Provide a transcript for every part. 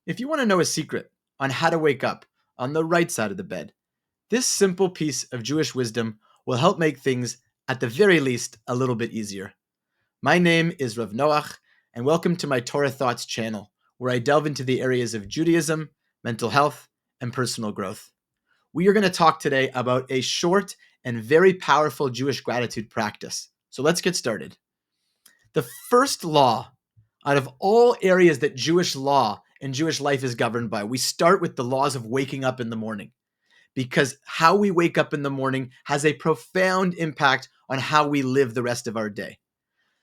If you want to know a secret on how to wake up on the right side of the bed, this simple piece of Jewish wisdom will help make things, at the very least, a little bit easier. My name is Rabbi Noach, and welcome to my Torah Thoughts channel, where I delve into the areas of Judaism, mental health, and personal growth. We are going to talk today about a short and very powerful Jewish gratitude practice. So let's get started. The first law out of all areas that Jewish law and Jewish life is governed by, we start with the laws of waking up in the morning, because how we wake up in the morning has a profound impact on how we live the rest of our day.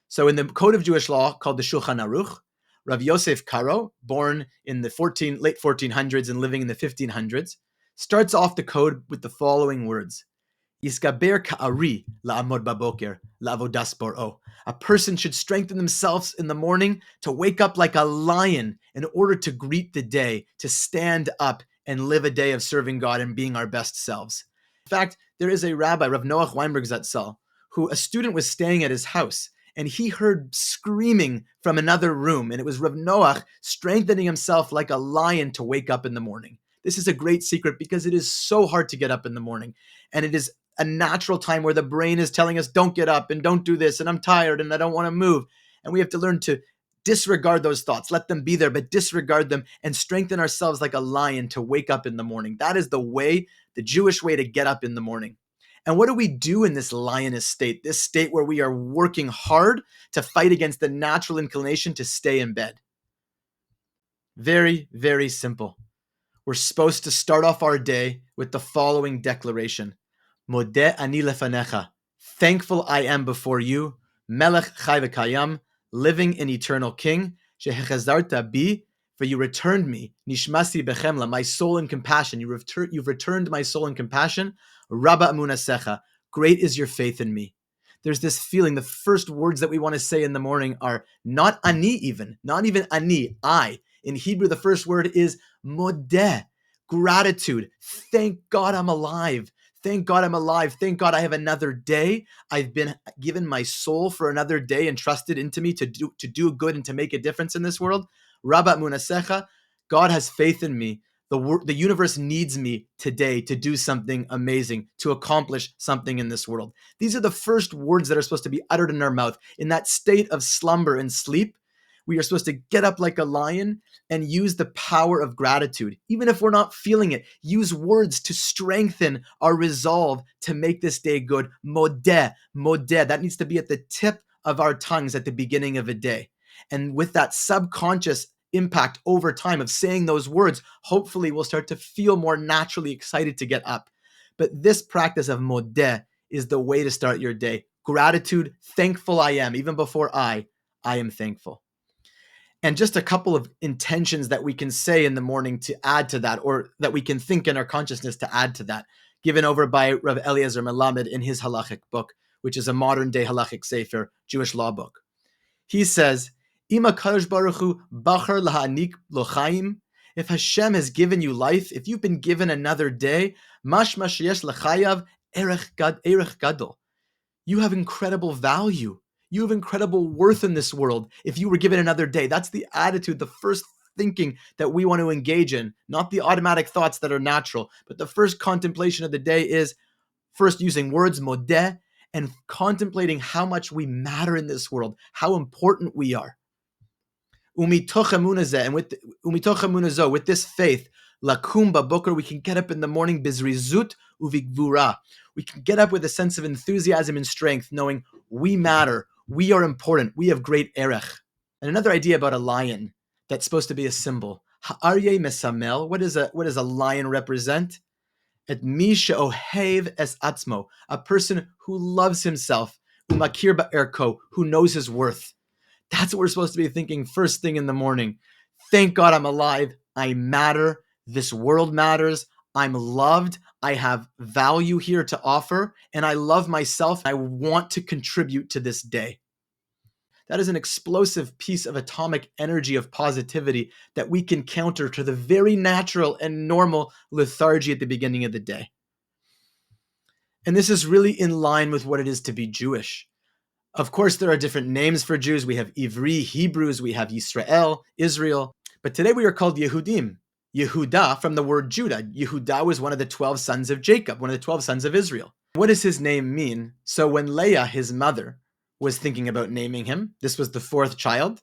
So in the code of Jewish law called the Shulchan Aruch, Rav Yosef Karo, born in the late 1400s and living in the 1500s, starts off the code with the following words: Yiskaber ka'ari la'amod baboker la'avodas bor'o. A person should strengthen themselves in the morning to wake up like a lion in order to greet the day, to stand up and live a day of serving God and being our best selves. In fact, there is a rabbi, Rabbi Noach Weinberg Zatzal, who a student was staying at his house, and he heard screaming from another room, and it was Rabbi Noach strengthening himself like a lion to wake up in the morning. This is a great secret because it is so hard to get up in the morning, and it is a natural time where the brain is telling us, don't get up and don't do this, and I'm tired and I don't want to move. And we have to learn to disregard those thoughts, let them be there, but disregard them and strengthen ourselves like a lion to wake up in the morning. That is the way, the Jewish way to get up in the morning. And what do we do in this lioness state, this state where we are working hard to fight against the natural inclination to stay in bed? Very, very simple. We're supposed to start off our day with the following declaration: Modeh ani lefanecha. Thankful I am before you, Melech chai v'kayam, living and eternal King, shehechazarta bi, for you returned me, nishmasi bechemla, my soul in compassion. You've returned my soul in compassion. Rabba amunasecha, great is your faith in me. There's this feeling, the first words that we want to say in the morning are not ani even, not even ani, I. In Hebrew, the first word is modeh, gratitude. Thank God I'm alive. Thank God I'm alive. Thank God I have another day. I've been given my soul for another day and trusted into me to do good and to make a difference in this world. Rabba munasecha, God has faith in me. The universe needs me today to do something amazing, to accomplish something in this world. These are the first words that are supposed to be uttered in our mouth. In that state of slumber and sleep, we are supposed to get up like a lion and use the power of gratitude. Even if we're not feeling it, use words to strengthen our resolve to make this day good. Modeh, modeh, that needs to be at the tip of our tongues at the beginning of a day. And with that subconscious impact over time of saying those words, hopefully we'll start to feel more naturally excited to get up. But this practice of modeh is the way to start your day. Gratitude, thankful I am, even before I am thankful. And just a couple of intentions that we can say in the morning to add to that, or that we can think in our consciousness to add to that, given over by Rav Eliezer Melamed in his halachic book, which is a modern day halachic sefer, Jewish law book. He says, Ima Kadosh Baruch Hu bachar lahanik lo chaim. If Hashem has given you life, if you've been given another day, mashma sheyesh lechayav erech gadol. You have incredible value. You have incredible worth in this world if you were given another day. That's the attitude, the first thinking that we want to engage in, not the automatic thoughts that are natural, but the first contemplation of the day is first using words, modeh, and contemplating how much we matter in this world, how important we are. Umitoch emunah, and with this faith, lakum baboker, we can get up in the morning, bizrizut uvigvura. We can get up with a sense of enthusiasm and strength, knowing we matter, we are important, we have great erech. And another idea about a lion that's supposed to be a symbol. Ha'aryeh mesamel, what does a lion represent? Et mi she'ohev es atzmo, a person who loves himself, umakir ba'erko, who knows his worth. That's what we're supposed to be thinking first thing in the morning. Thank God I'm alive. I matter. This world matters. I'm loved. I have value here to offer, and I love myself. I want to contribute to this day. That is an explosive piece of atomic energy of positivity that we can counter to the very natural and normal lethargy at the beginning of the day. And this is really in line with what it is to be Jewish. Of course, there are different names for Jews. We have Ivri, Hebrews, we have Yisrael, Israel. But today we are called Yehudim. Yehuda from the word Judah. Yehuda was one of the 12 sons of Jacob, one of the 12 sons of Israel. What does his name mean? So when Leah, his mother, was thinking about naming him, this was the fourth child.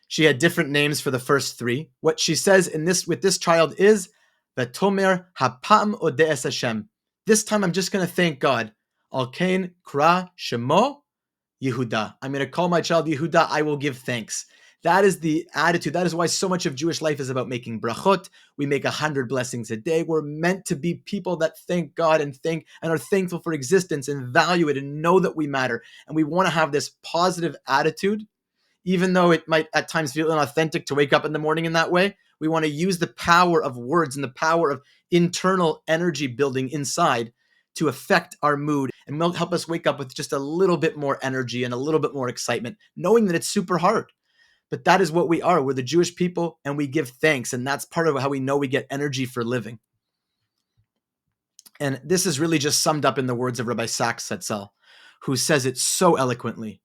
She had different names for the first three. What she says with this child is, V'tomer hapam odees Hashem. This time I'm just going to thank God. Alkein kra shemo Yehuda. I'm going to call my child Yehuda. I will give thanks. That is the attitude. That is why so much of Jewish life is about making brachot. We make 100 blessings a day. We're meant to be people that thank God and are thankful for existence and value it and know that we matter. And we want to have this positive attitude, even though it might at times feel inauthentic to wake up in the morning in that way. We want to use the power of words and the power of internal energy building inside to affect our mood and will help us wake up with just a little bit more energy and a little bit more excitement, knowing that it's super hard. But that is what we are. We're the Jewish people and we give thanks. And that's part of how we know we get energy for living. And this is really just summed up in the words of Rabbi Sachs Setzel, who says it so eloquently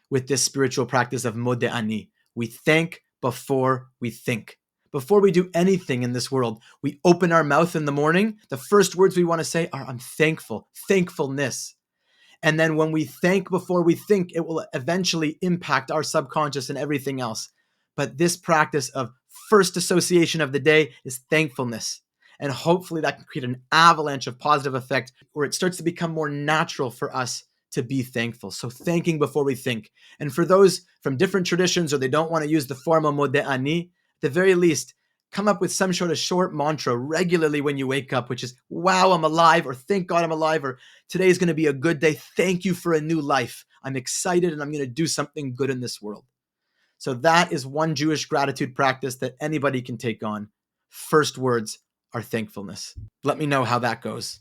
with this spiritual practice of Modeh Ani. We thank before we think. Before we do anything in this world, we open our mouth in the morning. The first words we want to say are, I'm thankful, thankfulness. And then when we thank before we think, it will eventually impact our subconscious and everything else. But this practice of first association of the day is thankfulness. And hopefully that can create an avalanche of positive effect where it starts to become more natural for us to be thankful. So thanking before we think. And for those from different traditions or they don't want to use the formal Modeh Ani, at the very least, come up with some sort of short mantra regularly when you wake up, which is, wow, I'm alive, or thank God I'm alive, or today is going to be a good day. Thank you for a new life. I'm excited and I'm going to do something good in this world. So that is one Jewish gratitude practice that anybody can take on. First words are thankfulness. Let me know how that goes.